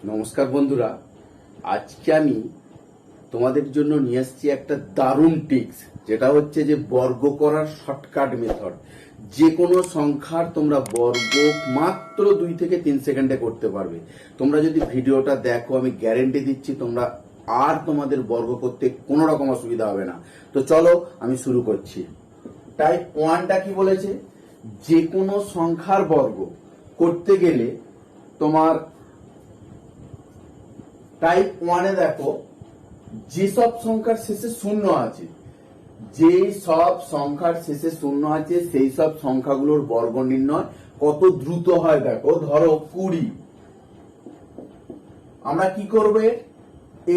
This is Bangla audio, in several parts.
নমস্কার বন্ধুরা, আজকে আমি তোমাদের জন্য নিয়ে আসছি একটা দারুণ টিপস, যেটা হচ্ছে যে বর্গ করার শর্টকাট মেথড। যে কোনো সংখ্যার তোমরা বর্গ মাত্র 2 থেকে 3 সেকেন্ডে করতে পারবে। তোমরা যদি ভিডিওটা দেখো, আমি গ্যারেন্টি দিচ্ছি তোমরা আর তোমাদের বর্গ করতে কোনো রকম অসুবিধা হবে না। তো চলো আমি শুরু করছি। টাইপ 1টা কি বলেছে? যে কোনো সংখ্যার বর্গ করতে গেলে তোমার টাইপ 1-এ দেখো, যেসব সংখ্যার শেষে শূন্য আছে, যেই সব সংখ্যার শেষে শূন্য আছে সেই সব সংখ্যাগুলোর বর্গ নির্ণয় কত দ্রুত হয়। দেখো, ধরো 20, আমরা কি করবে,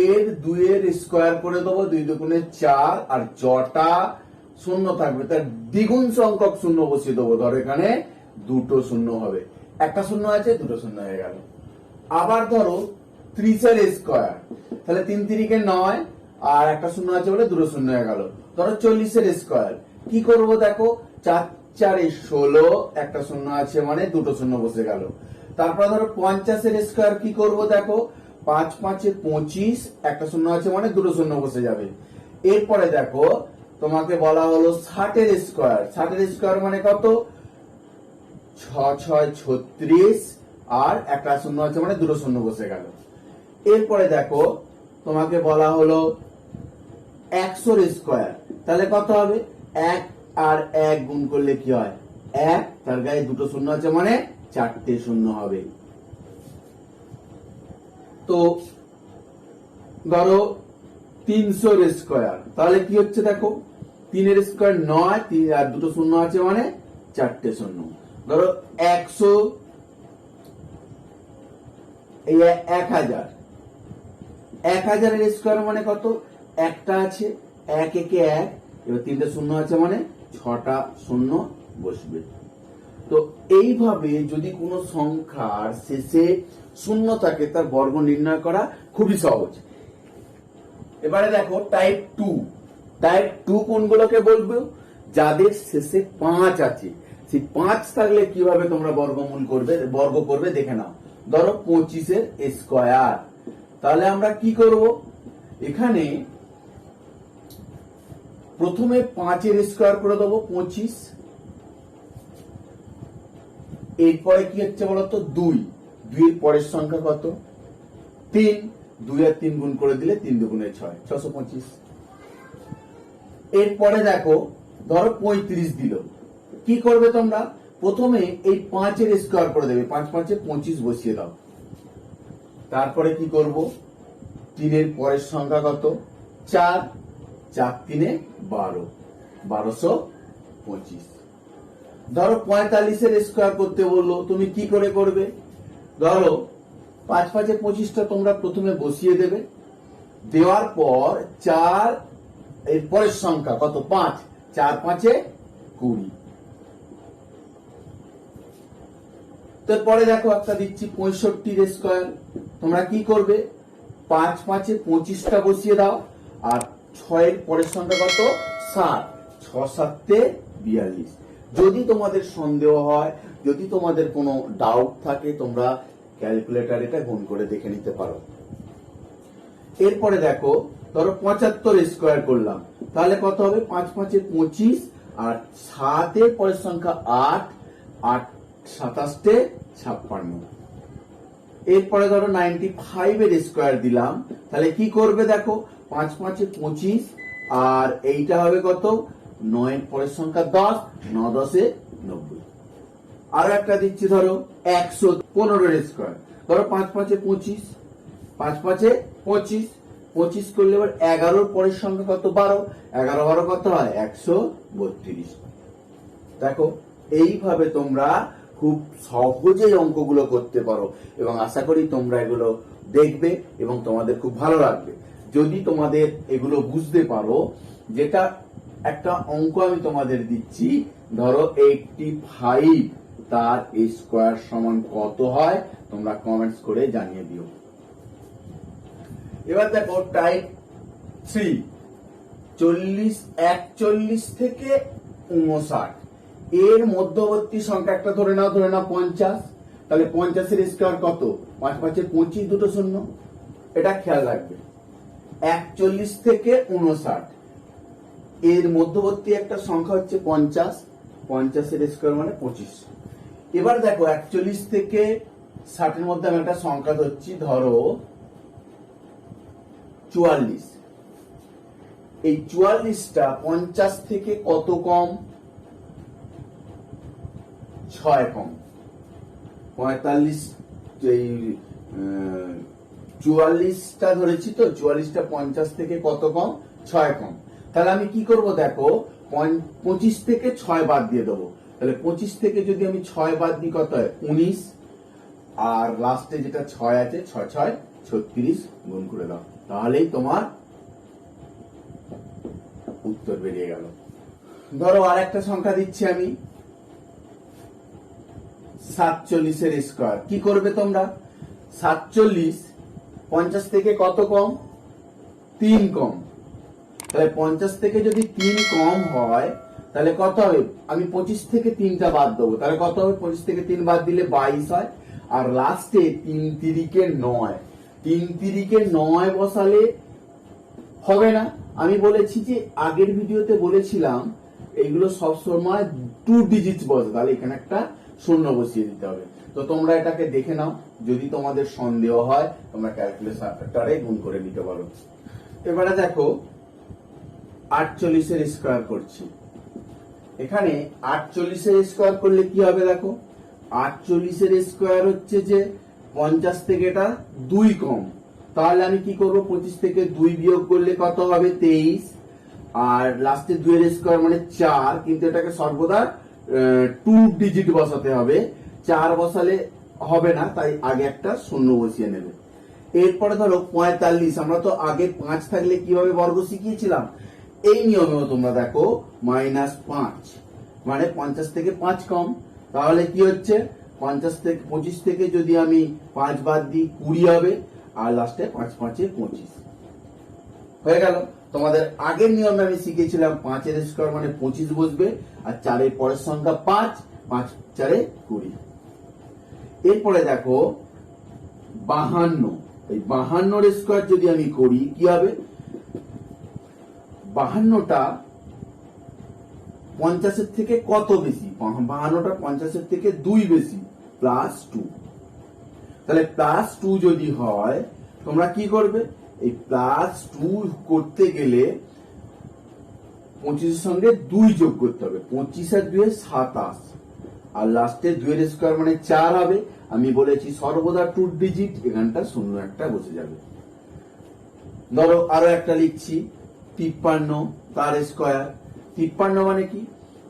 এর 2-এর স্কোয়ার করে দেবো, 2 দুগুণে 4, আর যটা শূন্য থাকবে তার দ্বিগুণ সংখ্যক শূন্য বসিয়ে দেবো। ধরো এখানে 2টো শূন্য হবে, একটা শূন্য আছে 2টো শূন্য হয়ে গেল। আবার ধরো 30-এর স্কোয়ার, তাহলে 3 3-কে 9, আর একটা শূন্য আছে বলে 2টো শূন্য হয়ে গেল। ধরো 40-এর স্কোয়ার, কি করব দেখো, 4 4-এ 16, একটা শূন্য আছে মানে 2টো শূন্য বসে গেল। তারপর ধরো 50-এর স্কোয়ার, কি করব দেখো, 5 5-এ 25, একটা শূন্য আছে মানে 2টো শূন্য বসে যাবে। এরপরে দেখো তোমাকে বলা হলো 60-এর স্কোয়ার, 60-এর স্কোয়ার মানে কত, 6 6 36, আর একটা শূন্য আছে মানে 2টো শূন্য বসে গেল। এরপরে দেখো তোমাকে বলা হলো 100-এর স্কোয়ার, তাহলে কত হবে, 1 আর 1 গুণ করলে কি হয়, 1, তার গায়ে 2টো শূন্য আছে মানে 4টে শূন্য হবে। তো ধরো 300-এর স্কোয়ার, তাহলে কি হচ্ছে দেখো, 3-এর স্কোয়ার 9, আর 2টো শূন্য আছে মানে 4টে শূন্য। ধরো 100, এই 1000, 1000-এর স্কোয়ার মানে কত, একটা আছে, 1 1-এ 1, এবার 3টে শূন্য আছে মানে 6টা শূন্য বসবে। তো এইভাবে যদি কোনো সংখ্যার শেষে শূন্য থাকে তার বর্গ নির্ণয় করা খুবই সহজ। এবারে দেখো টাইপ 2, টাইপ 2 কোনগুলোকে বলবো, যাদের শেষে 5 আছে। সেই 5 থাকলে কিভাবে তোমরা বর্গমূল করবে, বর্গ করবে দেখে নাও। ধরো 25-এর স্কোয়ার, তাহলে আমরা কি করব, এখানে প্রথমে 5-এর স্কোয়ার করে দেবো 25, এরপরে কি হচ্ছে বলতো 2, 2-এর পরের সংখ্যা কত, 3, 2 আর 3 গুণ করে দিলে 3 দুগুণে 6, 625। এরপরে দেখো ধরো 35 দিল, কি করবে তোমরা, প্রথমে এই 5-এর স্কোয়ার করে দেবে, 5 5-এ 25 বসিয়ে দাও। তারপরে কি করব, 3-এর পরের সংখ্যা কত, 4, 4 3-এ 12, 1225। ধরো 45-এর স্কোয়ার করতে বললো, তুমি কি করে করবে, ধরো 5 5-এ 25টা তোমরা প্রথমে বসিয়ে দেবে, দেওয়ার পর 4 এর পরের সংখ্যা কত, 5, 4 5-এ 20। তারপরে দেখো একটা দিচ্ছি 65-এর স্কোয়ার, তোমরা কি করবে, 5 5-এ 25টা বসিয়ে দাও, আর 6-এর পরের সংখ্যা কত, 7, 6 7-এ 42। যদি তোমাদের সন্দেহ হয়, যদি তোমাদের কোনো ডাউট থাকে, তোমরা ক্যালকুলেটর এটা গুণ করে দেখে নিতে পারো। এরপরে দেখো ধরো 75-এর স্কোয়ার করলাম, তাহলে কত হবে, 5 5-এ 25, আর 7-এর পরের সংখ্যা 8, 8 27-এ 56। এরপরে ধরো 95-এর স্কোয়ার দিলাম, তাহলে কি করবে দেখো, 5 5-এ 25, আর এইটা হবে কত, 9-এর পরের সংখ্যা 10, 9 10-এ 90। আরো একটা দিচ্ছি, ধরো 115-এর স্কোয়ার, ধরো 5 5-এ 25, 5 5-এ 25, 25 করলে এবার 11-এর পরের সংখ্যা কত, 12, 11 12 কত হয়, 132। দেখো এইভাবে তোমরা খুব সহজেই অঙ্কগুলো করতে পারো, এবং আশা করি তোমরা এগুলো দেখবে এবং তোমাদের খুব ভালো লাগবে। যদি তোমাদের এগুলো বুঝতে পারো, যেটা একটা অঙ্ক আমি তোমাদের দিচ্ছি, ধরো 85, তার স্কোয়ার সমান কত হয়, তোমরা কমেন্টস করে জানিয়ে দিও। এবার দেখো টাইপ 3, 41 থেকে 59, এর মধ্যবর্তী সংখ্যা একটা ধরে নাও 50, তাহলে 50-এর স্কোয়ার কত? 5 5 25, দুটো শূন্য, এটা খেয়াল রাখবে। 41 থেকে 59 এর মধ্যবর্তী একটা সংখ্যা হচ্ছে 50, 50-এর স্কোয়ার মানে 25। এবার দেখো 41 থেকে 60-এর মধ্যে আমি একটা সংখ্যা ধরছি, ধরো 44। এই 44টা 50 থেকে কত কম? 6 কম। 45, এই 44টা ধরেছি তো, 44টা 50 থেকে কত কম? 6 কম। তাহলে আমি কি করব দেখো, 25 থেকে 6 বাদ দিয়ে দেবো। তাহলে 25 থেকে যদি আমি 6 বাদ দিই কত হয়? 19। আর লাস্টে যেটা 6 আছে, 6 6 36 গুণ করে দাও, তাহলেই তোমার উত্তর বেরিয়ে গেল। ধরো আর একটা সংখ্যা দিচ্ছি আমি, 47-এর স্কোয়ার। কি করবে তোমরা? 47 50 থেকে কত কম? 3 কম। তাহলে 50 থেকে যদি 3 কম হয় তাহলে কত হবে? আমি 25 থেকে 3টা বাদ দেবো, তাহলে কত হবে? 25 থেকে 3 বাদ দিলে 22 হয়। আর লাস্টে 3 তিরিকে 9, 3 তিরিকে 9 বসালে হবে না। আমি বলেছি যে, আগের ভিডিওতে বলেছিলাম এইগুলো সব সময় 2 ডিজিট বসে, তাহলে এখানে একটা শূন্য বসিয়ে দিতে হবে। তো তোমরা এটাকে দেখে নাও, যদি তোমাদের সন্দেহ হয় তোমরা ক্যালকুলেটরে গুণ করে নিতে পারো। এবারে দেখো 48-এর স্কোয়ার করছি। এখানে 48-এর স্কোয়ার করলে কি হবে দেখো, 48-এর স্কোয়ার হচ্ছে যে 50 থেকে এটা 2 কম। তাহলে আমি কি করব? 25 থেকে 2 বিয়োগ করলে কত হবে? 23। আর লাস্টে 2-এর স্কোয়ার মানে 4, কিন্তু এটাকে সর্বদা 2 ডিজিট বসাতে হবে। 4 বসালে হবে না, তাই আগে একটা শূন্য বসিয়ে নেবে। এরপরে ধরো 45, আমরা তো আগে 5 থাকলে কিভাবে বর্গ শিখিয়েছিলাম, এই নিয়মেও তোমরা দেখো -5, মানে 50 থেকে 5 কম। তাহলে কি হচ্ছে? 50 থেকে 25 থেকে যদি আমি 5 বাদ দিই 20 হবে, আর লাস্টে 5 5 25 হয়ে গেল। তোমাদের আগের নিয়মে আমি শিখেছিলাম 5-এর স্কোয়ার মানে 25 বসবে, আর 4-এর পরের সংখ্যা 5, 5 4 20। এরপরে দেখো 52, এই 52-এর স্কোয়ার যদি আমি করি কি হবে? 52টা 50-এর থেকে কত বেশি? 52টা 50-এর থেকে 2 বেশি, +2। তাহলে +2 যদি হয় তোমরা কি করবে? এই +2 করতে গেলে 25-এর সঙ্গে 2 যোগ করতে হবে। 25 আর 2 27, আর লাস্টে 2-এর স্কোয়ার মানে 4 হবে। আমি বলেছি সর্বদা 2 ডিজিট, এখানটা শূন্য একটা বসে যাবে। ধরো আরো একটা লিখছি, 53, তার স্কোয়ার। 53 মানে কি?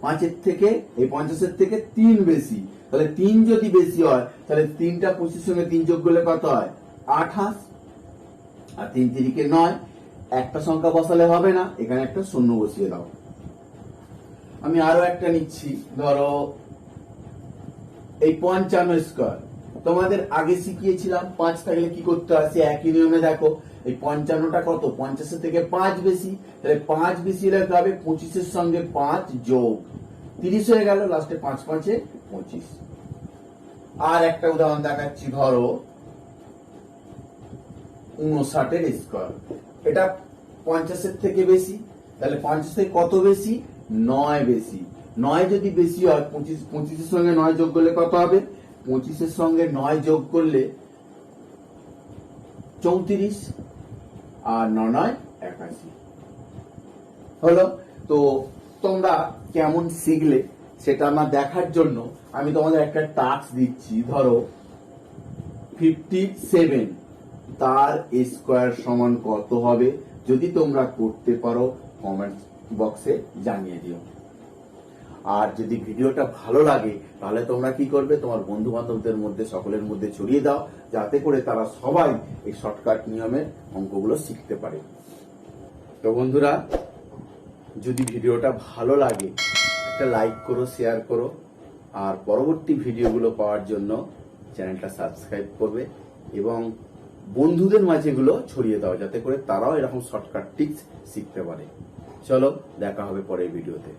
5-এর থেকে, এই 50-এর থেকে 3 বেশি। তাহলে 3 যদি বেশি হয় তাহলে 3টা 25-এর সঙ্গে 3 যোগ করলে কত হয়? 28। আর 3 তিরিকে 9, একটা সংখ্যা বসালে হবে না, এখানে একটা শূন্য বসিয়ে দাও। আমি আরো একটা নিচ্ছি, ধরো এই 55 স্কোয়ার। তোমাদের আগে শিখিয়েছিলাম 5 থাকলে কি করতে হয়, সে একই নিয়মে দেখো। এই 55টা কত? 50-এর থেকে 5 বেশি, তাহলে 5 বেশি হলে কি হবে? 25-এর সঙ্গে 5 যোগ 30 হয়ে গেল, লাস্টে 5 5 25। আর একটা উদাহরণ দেখাচ্ছি, ধরো 59-এর স্কোয়ার। এটা 50-এর থেকে বেশি, তাহলে 50 থেকে কত বেশি? 9 বেশি। 9 যদি বেশি হয় 25-এর সঙ্গে 9 যোগ করলে কত হবে? 25-এর সঙ্গে 9 যোগ করলে 34, আর 9 9 81 হলো। তো তোমরা কেমন শিখলে সেটা আমার দেখার জন্য আমি তোমাদের একটা টাস্ক দিচ্ছি। ধরো 57, তার স্কোয়ার সমান কত হবে? যদি তোমরা করতে পারো কমেন্ট বক্সে জানিয়ে দিও। আর যদি ভিডিওটা ভালো লাগে তাহলে তোমরা কি করবে? তোমার বন্ধু বান্ধবদের মধ্যে, সকলের মধ্যে ছড়িয়ে দাও, যাতে করে তারা সবাই এই শর্টকাট নিয়মের অঙ্কগুলো শিখতে পারে। তো বন্ধুরা, যদি ভিডিওটা ভালো লাগে একটা লাইক করো, শেয়ার করো, আর পরবর্তী ভিডিওগুলো পাওয়ার জন্য চ্যানেলটা সাবস্ক্রাইব করবে এবং বন্ধুদের মাঝে এগুলো ছড়িয়ে দাও, যাতে করে তারাও এরকম শর্টকাট টিপস শিখতে পারে। চলো, দেখা হবে পরের ভিডিওতে।